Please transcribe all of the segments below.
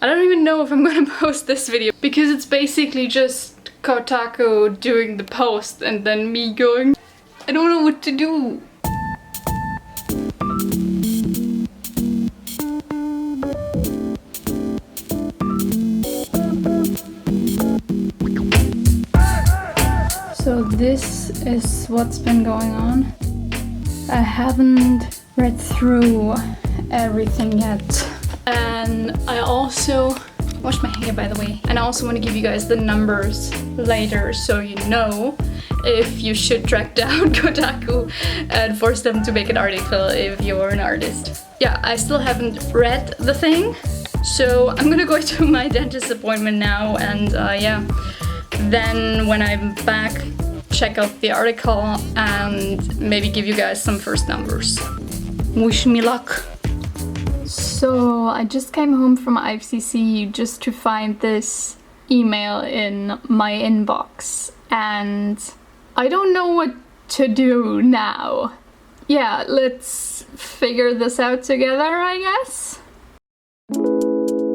I don't even know if I'm gonna post this video because it's basically just Kotaku doing the post and then me going, I don't know what to do. So this is what's been going on. I haven't read through everything yet. And I also washed my hair, by the way. And I also want to give you guys the numbers later so you know if you should track down Kotaku and force them to make an article if you're an artist. Yeah, I still haven't read the thing. So I'm gonna go to my dentist appointment now and yeah. Then when I'm back, check out the article and maybe give you guys some first numbers. Wish me luck. So I just came home from IFCC just to find this email in my inbox and I don't know what to do now. Yeah, let's figure this out together, I guess.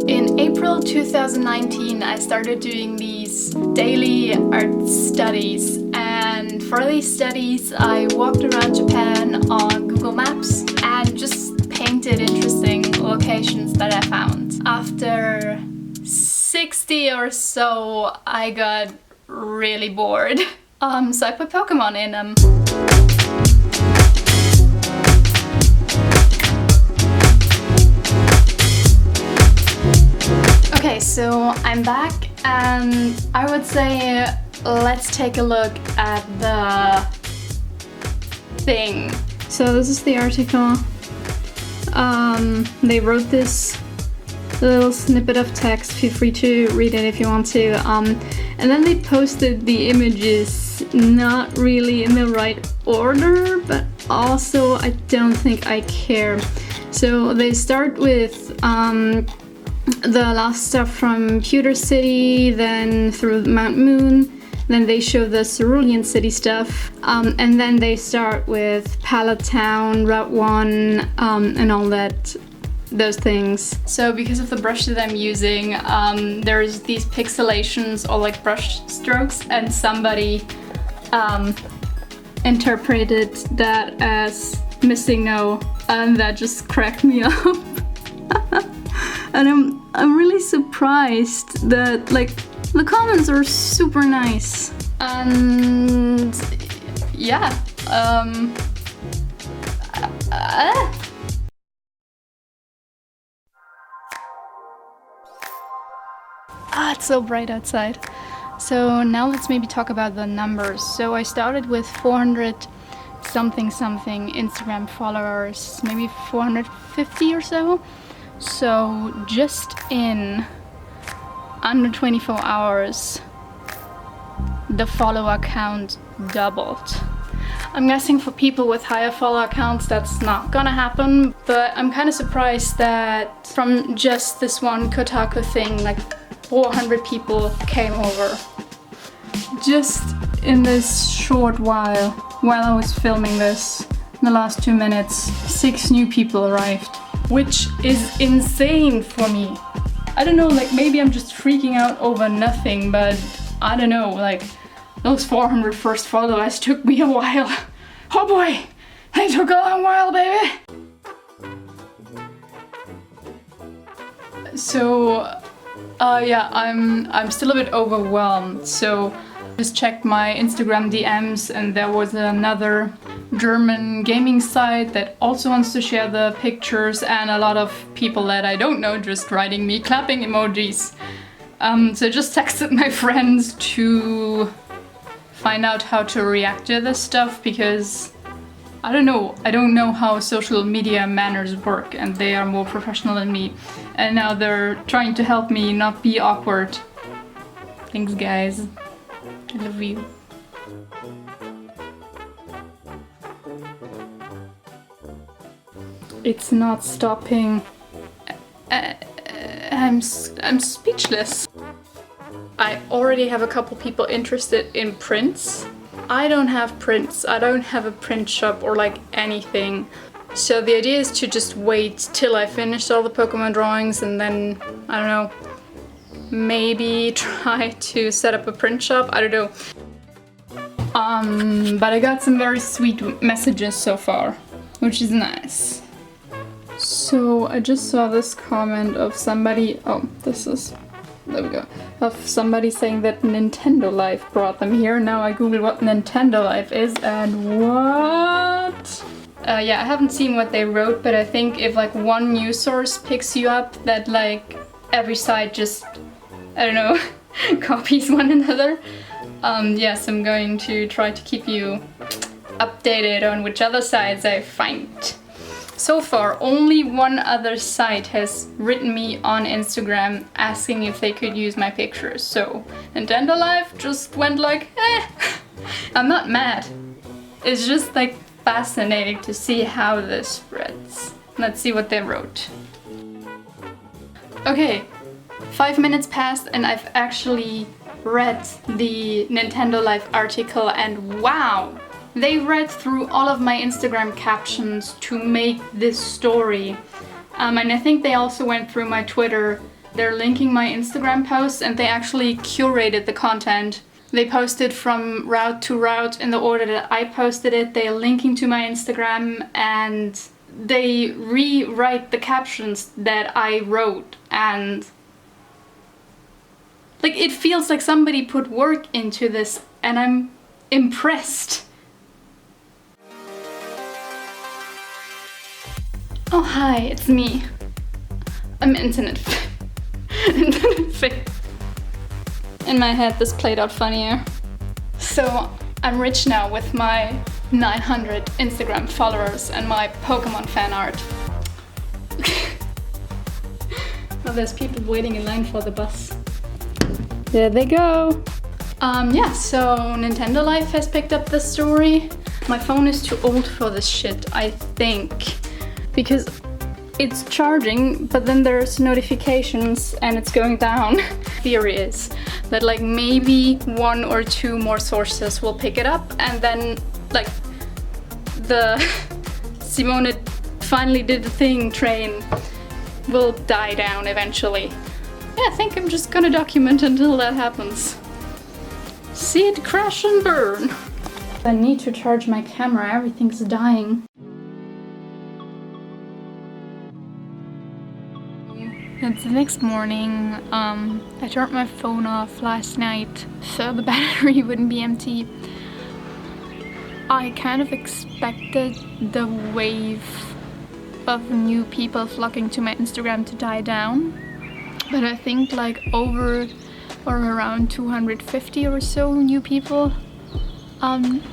In April 2019, I started doing these daily art studies, and for these studies I walked around Japan on Google Maps and just painted interesting locations that I found. After 60 or so, I got really bored. So I put Pokémon in them. Okay, so I'm back and I would say let's take a look at the thing. So this is the article. They wrote this little snippet of text. Feel free to read it if you want to. And then they posted the images not really in the right order, but also I don't think I care. So they start with the last stuff from Pewter City, then through Mount Moon, then they show the Cerulean City stuff, and then they start with Pallet Town, Route 1, and all that, those things. So because of the brush that I'm using, there's these pixelations or like brush strokes, and somebody interpreted that as missing no, and that just cracked me up. And I'm really surprised that like the comments are super nice. And yeah, it's so bright outside. So now let's maybe talk about the numbers. So I started with 400 something Instagram followers, maybe 450 or so. So just in under 24 hours, the follower count doubled. I'm guessing for people with higher follower counts that's not gonna happen, but I'm kind of surprised that from just this one Kotaku thing, like 400 people came over. Just in this short while I was filming this, in the last 2 minutes, 6 new people arrived. Which is insane for me. I don't know, like maybe I'm just freaking out over nothing, but I don't know, like those 400 first followers took me a while. Oh boy, they took a long while, baby. So yeah, I'm still a bit overwhelmed. So just checked my Instagram DMs and there was another German gaming site that also wants to share the pictures, and a lot of people that I don't know just writing me clapping emojis. So I just texted my friends to find out how to react to this stuff, because I don't know how social media manners work, and they are more professional than me. And now they're trying to help me not be awkward. Thanks guys. I love you. It's not stopping. I'm speechless. I already have a couple people interested in prints. I don't have prints. I don't have a print shop or like anything. So the idea is to just wait till I finish all the Pokemon drawings and then, I don't know, maybe try to set up a print shop, I don't know. But I got some very sweet messages so far, which is nice. So I just saw this comment of somebody, there we go, of somebody saying that Nintendo Life brought them here. Now I googled what Nintendo Life is and what? Yeah, I haven't seen what they wrote, but I think if like one news source picks you up, that like every site just, I don't know, copies one another. Yes, I'm going to try to keep you updated on which other sites I find. So far, only one other site has written me on Instagram asking if they could use my pictures. So Nintendo Life just went like, eh. I'm not mad. It's just like fascinating to see how this spreads. Let's see what they wrote. Okay, 5 minutes passed and I've actually read the Nintendo Life article, and wow! They read through all of my Instagram captions to make this story. And I think they also went through my Twitter. They're linking my Instagram posts and they actually curated the content. They posted from route to route in the order that I posted it. They're linking to my Instagram and they rewrite the captions that I wrote, and like it feels like somebody put work into this and I'm impressed. Oh hi, it's me. I'm internet fit. In my head this played out funnier. So I'm rich now with my 900 Instagram followers and my Pokemon fan art. Well, there's people waiting in line for the bus. There they go. Yeah, so Nintendo Life has picked up this story. My phone is too old for this shit, I think. Because it's charging, but then there's notifications and it's going down. Theory is that like maybe 1 or 2 more sources will pick it up and then like the Simone finally did the thing train will die down eventually. Yeah, I think I'm just gonna document until that happens. See it crash and burn. I need to charge my camera, everything's dying. It's the next morning. I turned my phone off last night so the battery wouldn't be empty. I kind of expected the wave of new people flocking to my Instagram to die down, but I think like over or around 250 or so new people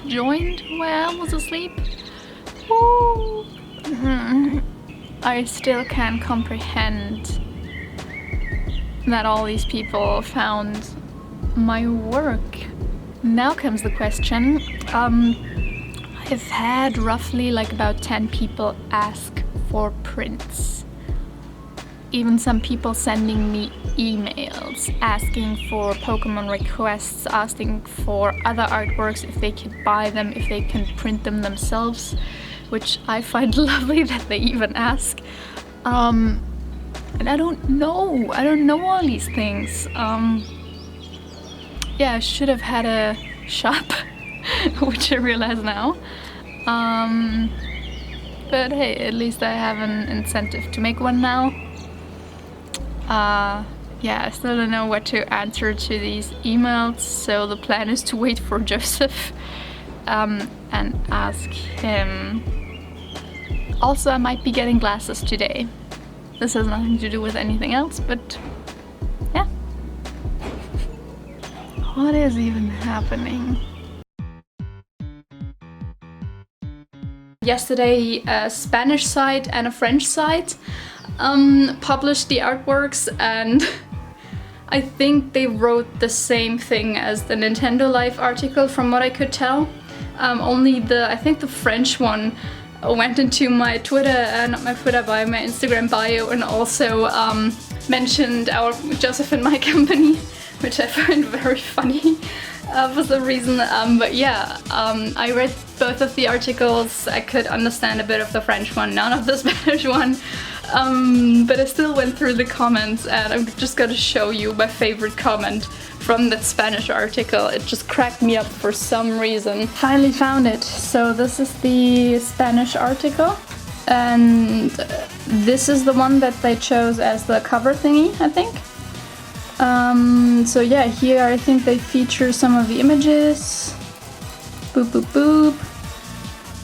joined while I was asleep. Woo! I still can't comprehend that all these people found my work. Now comes the question. I've had roughly like about 10 people ask for prints. Even some people sending me emails asking for Pokemon requests, asking for other artworks if they could buy them, if they can print them themselves, which I find lovely that they even ask. And I don't know all these things. Yeah, I should have had a shop, which I realize now. But hey, at least I have an incentive to make one now. Yeah, I still don't know what to answer to these emails, so the plan is to wait for Joseph and ask him. Also, I might be getting glasses today. This has nothing to do with anything else, but yeah. What is even happening? Yesterday, a Spanish site and a French site published the artworks, and I think they wrote the same thing as the Nintendo Life article from what I could tell. Only I think the French one went into my Twitter, not my Twitter bio, my Instagram bio, and also mentioned our Joseph and my company, which I find very funny. for some reason. But yeah, I read both of the articles. I could understand a bit of the French one, none of the Spanish one. But I still went through the comments, and I'm just gonna show you my favorite comment from that Spanish article. It just cracked me up for some reason. Finally found it. So this is the Spanish article, and this is the one that they chose as the cover thingy, I think. So yeah, here I think they feature some of the images. Boop boop boop.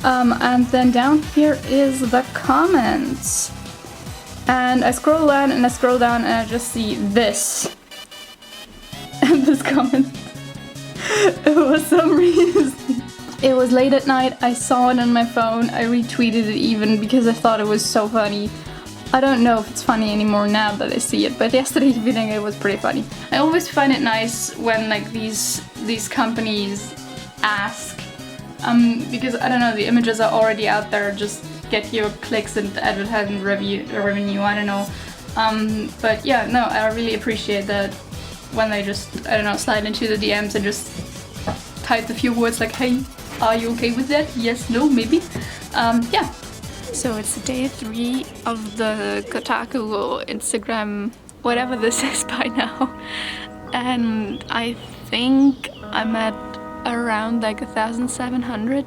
And then down here is the comments. And I scroll down and I scroll down and I just see this. And this comment. For some reason. It was late at night, I saw it on my phone, I retweeted it even because I thought it was so funny. I don't know if it's funny anymore now that I see it, but yesterday evening it was pretty funny. I always find it nice when like these companies ask, because I don't know, the images are already out there, just get your clicks and advertising revenue, I don't know. But yeah, no, I really appreciate that when they just, I don't know, slide into the DMs and just type a few words like, hey, are you okay with that? Yes, no, maybe. Yeah. So it's day 3 of the Kotaku or Instagram, whatever this is by now. And I think I'm at around like 1,700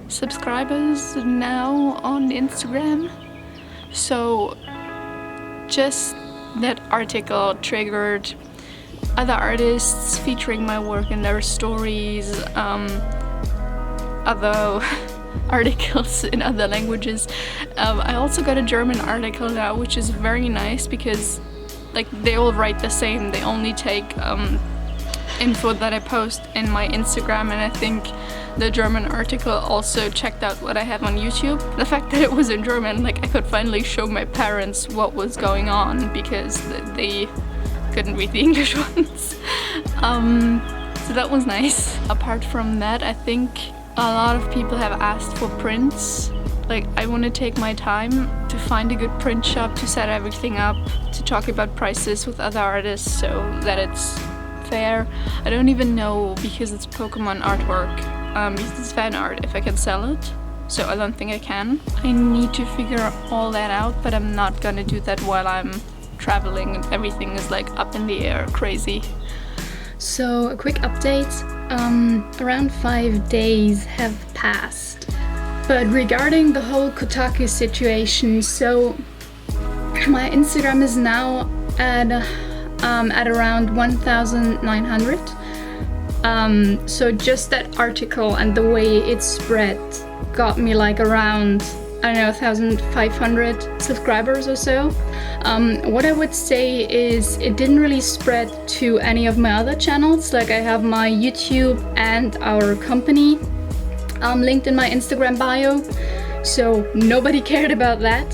subscribers now on Instagram. So just that article triggered other artists featuring my work in their stories, other articles in other languages. I also got a German article now, which is very nice because like they all write the same, they only take info that I post in my Instagram, and I think the German article also checked out what I have on YouTube. The fact that it was in German, like I could finally show my parents what was going on because they couldn't read the English ones. So that was nice. Apart from that, I think a lot of people have asked for prints. Like I want to take my time to find a good print shop, to set everything up, to talk about prices with other artists so that it's fair. I don't even know, because it's Pokémon artwork, because it's fan art, if I can sell it. So I don't think I can. I need to figure all that out, but I'm not gonna do that while I'm traveling and everything is like up in the air, crazy. So a quick update. Around 5 days have passed. But regarding the whole Kotaku situation, so my Instagram is now at around 1,900. So just that article and the way it spread got me like around, I don't know, 1,500 subscribers or so. What I would say is it didn't really spread to any of my other channels. Like I have my YouTube and our company linked in my Instagram bio, so nobody cared about that.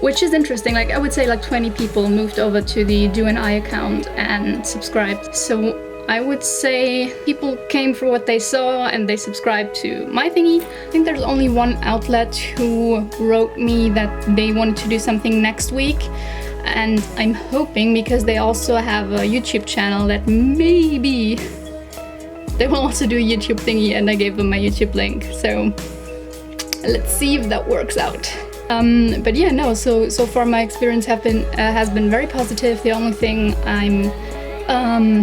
Which is interesting. Like I would say like 20 people moved over to the Do an Eye account and subscribed. So I would say people came for what they saw and they subscribed to my thingy. I think there's only one outlet who wrote me that they wanted to do something next week, and I'm hoping, because they also have a YouTube channel, that maybe they will also do a YouTube thingy, and I gave them my YouTube link. So let's see if that works out. But yeah, no, so far my experience has been very positive. The only thing I'm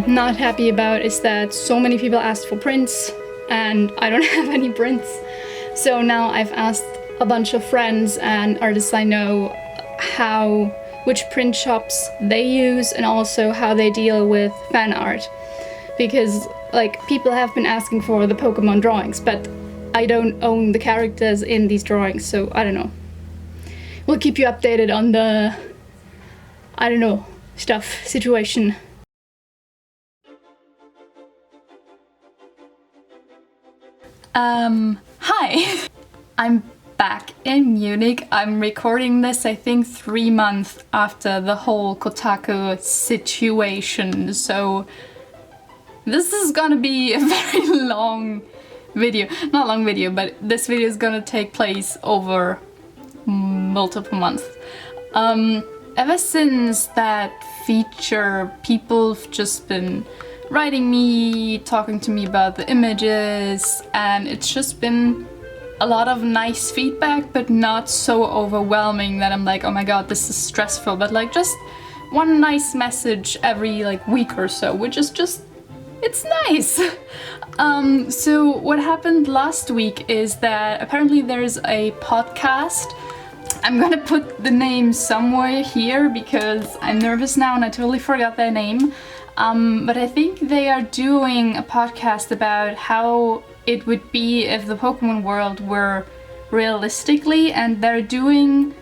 not happy about is that so many people asked for prints and I don't have any prints. So now I've asked a bunch of friends and artists I know which print shops they use and also how they deal with fan art. Because like people have been asking for the Pokemon drawings, but I don't own the characters in these drawings, so I don't know. We'll keep you updated on the, I don't know, situation. Hi! I'm back in Munich. I'm recording this, I think, 3 months after the whole Kotaku situation, so this is gonna be a very long video. Not long video, but this video is gonna take place over multiple months. Ever since that feature, people have just been writing me, talking to me about the images, and it's just been a lot of nice feedback, but not so overwhelming that I'm like, oh my god, this is stressful, but like just one nice message every like week or so, which is just, it's nice. So what happened last week is that apparently there's a podcast. I'm gonna put the name somewhere here because I'm nervous now and I totally forgot their name. But I think they are doing a podcast about how it would be if the Pokemon world were realistically, and they're doing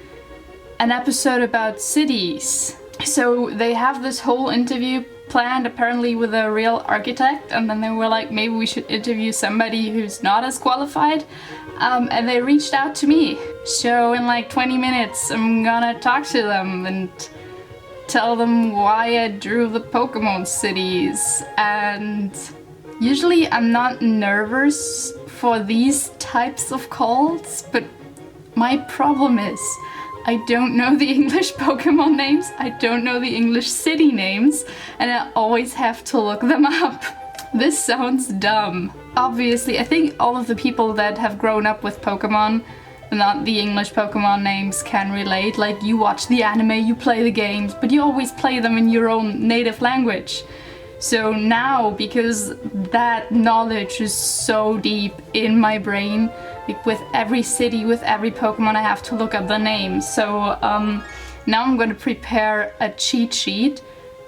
an episode about cities. So they have this whole interview planned apparently with a real architect, and then they were like, maybe we should interview somebody who's not as qualified. And they reached out to me. So in like 20 minutes I'm gonna talk to them and tell them why I drew the Pokemon cities. And usually I'm not nervous for these types of calls, but my problem is I don't know the English Pokemon names, I don't know the English city names, and I always have to look them up. This sounds dumb. Obviously, I think all of the people that have grown up with Pokemon, not the English Pokemon names, can relate. Like, you watch the anime, you play the games, but you always play them in your own native language. So now, because that knowledge is so deep in my brain, like with every city, with every Pokemon, I have to look up the names. So now I'm going to prepare a cheat sheet.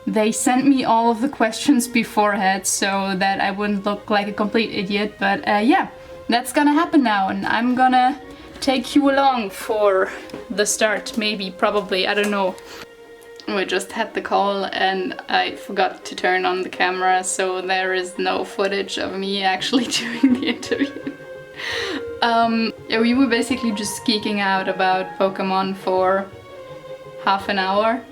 They sent me all of the questions beforehand so that I wouldn't look like a complete idiot. But yeah, that's gonna happen now, and I'm gonna take you along for the start, maybe, probably, I don't know. We just had the call and I forgot to turn on the camera, so there is no footage of me actually doing the interview. Yeah, we were basically just geeking out about Pokemon for half an hour.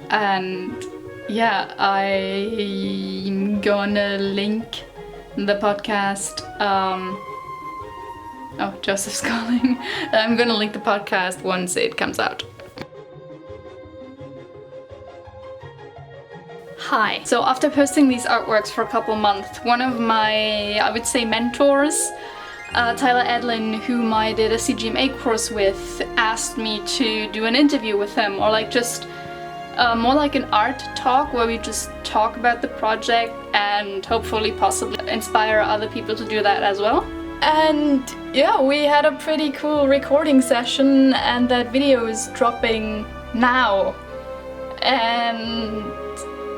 And yeah, I'm gonna link the podcast. Oh, Joseph's calling. I'm gonna link the podcast once it comes out. Hi. So after posting these artworks for a couple months, one of my, I would say, mentors, Tyler Edlin, whom I did a CGMA course with, asked me to do an interview with him, or like just more like an art talk where we just talk about the project and hopefully possibly inspire other people to do that as well. And yeah, we had a pretty cool recording session, and that video is dropping now. And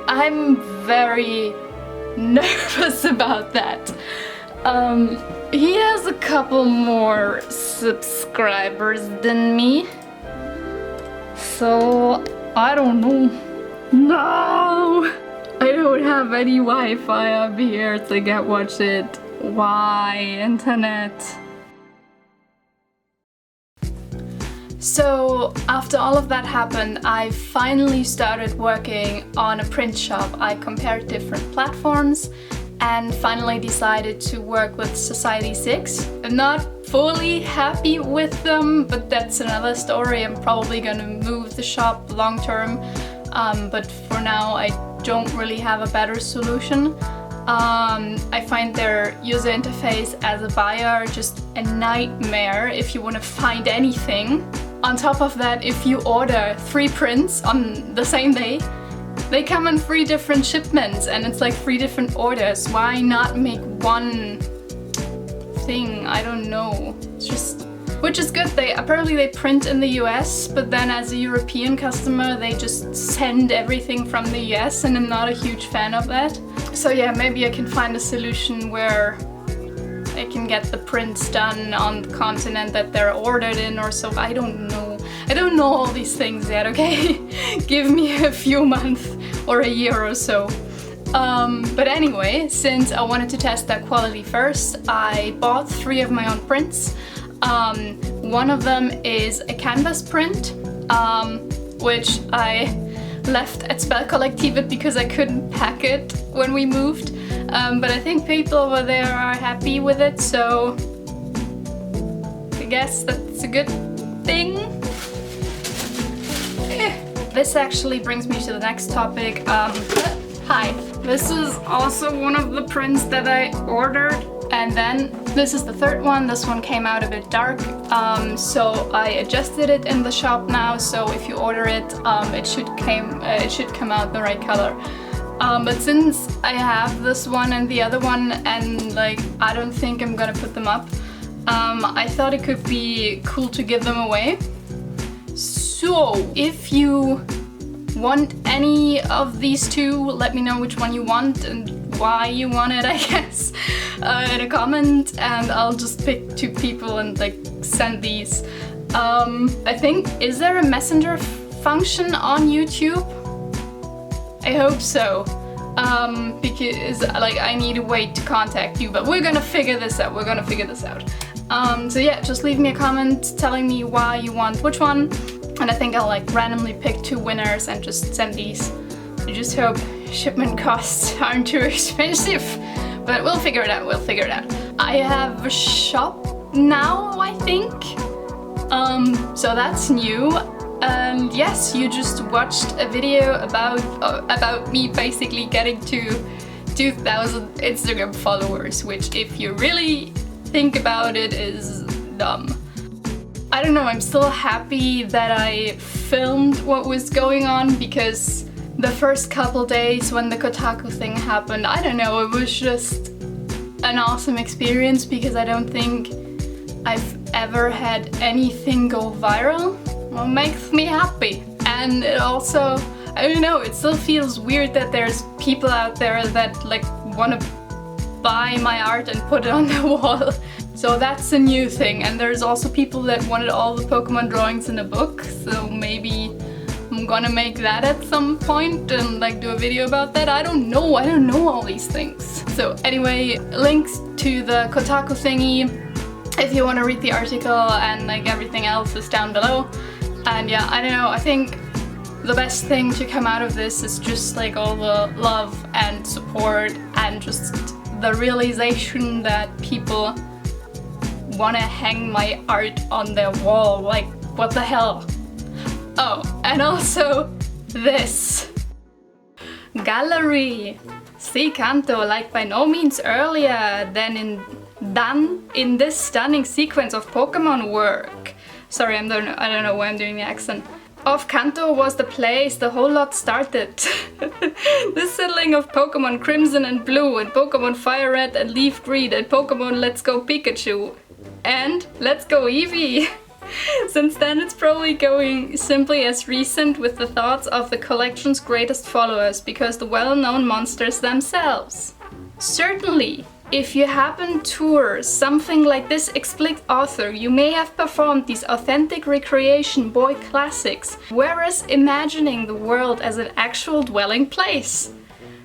I'm very nervous about that. He has a couple more subscribers than me, so I don't know. No! I don't have any Wi-Fi up here to get watch it. Why, internet? So after all of that happened, I finally started working on a print shop. I compared different platforms and finally decided to work with Society 6. I'm not fully happy with them, but that's another story. I'm probably gonna move the shop long term, but for now I don't really have a better solution. I find their user interface as a buyer just a nightmare if you want to find anything. On top of that, if you order 3 prints on the same day, they come in 3 different shipments and it's like 3 different orders. Why not make one thing? I don't know. It's just, which is good. Apparently they print in the US, but then as a European customer they just send everything from the US, and I'm not a huge fan of that. So yeah, maybe I can find a solution where I can get the prints done on the continent that they're ordered in or so. I don't know. I don't know all these things yet, okay? Give me a few months or a year or so. But anyway, since I wanted to test that quality first, I bought 3 of my own prints. One of them is a canvas print, which I left at Spell Collective because I couldn't pack it when we moved. But I think people over there are happy with it, so I guess that's a good thing. this actually brings me to the next topic. Hi. This is also one of the prints that I ordered. And then this is the third one. This one came out a bit dark, so I adjusted it in the shop now. So if you order it, it should come out the right color. But since I have this one and the other one, and like I don't think I'm gonna put them up, I thought it could be cool to give them away. So if you want any of these two, let me know which one you want and why you want it, I guess, in a comment, and I'll just pick 2 people and like send these. I think, is there a messenger function on YouTube? I hope so, because like I need a way to contact you, but we're gonna figure this out. So yeah, just leave me a comment telling me why you want which one, and I think I'll like randomly pick 2 winners and just send these. I just hope shipment costs aren't too expensive, but we'll figure it out. I have a shop now, I think, so that's new. And yes, you just watched a video about me basically getting to 2,000 Instagram followers, which if you really think about it is dumb. I don't know, I'm still happy that I filmed what was going on, because the first couple days when the Kotaku thing happened, I don't know, it was just an awesome experience, because I don't think I've ever had anything go viral. Well, makes me happy. And it also, I don't know, it still feels weird that there's people out there that like want to buy my art and put it on the wall. So that's a new thing. And there's also people that wanted all the Pokemon drawings in a book, so maybe I'm gonna make that at some point and like do a video about that. I don't know all these things. So anyway, links to the Kotaku thingy if you want to read the article, and like everything else is down below. And yeah, I don't know, I think the best thing to come out of this is just like all the love and support and just the realization that people want to hang my art on their wall. Like, what the hell? Oh, and also this gallery. See Kanto, like by no means earlier than in this stunning sequence of Pokemon work. Sorry, I don't know why I'm doing the accent. Of Kanto was the place the whole lot started. The settling of Pokemon Crimson and Blue, and Pokemon Fire Red and Leaf Green, and Pokemon Let's Go Pikachu, and Let's Go Eevee. Since then it's probably going simply as recent with the thoughts of the collection's greatest followers, because the well-known monsters themselves. Certainly, if you happen tour something like this explicit author, you may have performed these authentic recreation boy classics, whereas imagining the world as an actual dwelling place.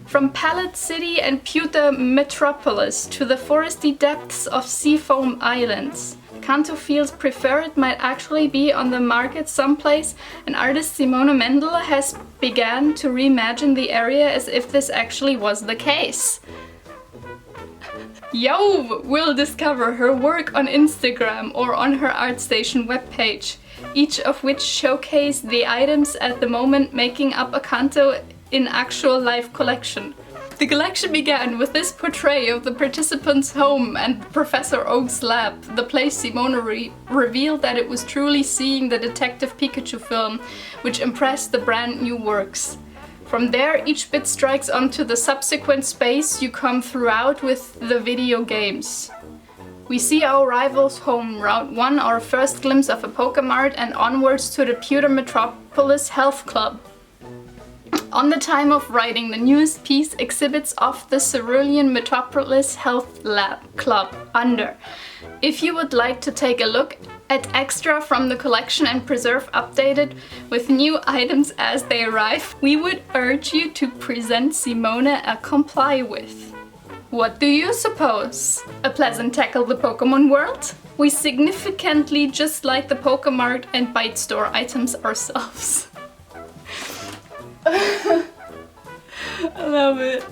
From Pallet City and Pewter Metropolis to the foresty depths of Seafoam Islands, Kanto feels preferred might actually be on the market someplace, and artist Simone Mändl has begun to reimagine the area as if this actually was the case. Yo will discover her work on Instagram or on her ArtStation webpage, each of which showcase the items at the moment making up a Kanto in actual life collection. The collection began with this portrait of the participant's home and Professor Oak's lab, the place Simone revealed that it was truly seeing the Detective Pikachu film which impressed the brand new works. From there, each bit strikes onto the subsequent space you come throughout with the video games. We see our rival's home, Route 1, our first glimpse of a Pokemart, and onwards to the Pewter Metropolis Health Club. On the time of writing, the newest piece exhibits off the Cerulean Metropolis Health Club under. If you would like to take a look at extra from the collection and preserve updated with new items as they arrive, we would urge you to present Simone a comply with. What do you suppose? A pleasant tackle the Pokemon world? We significantly just like the Pokemart and Byte Store items ourselves. I love it.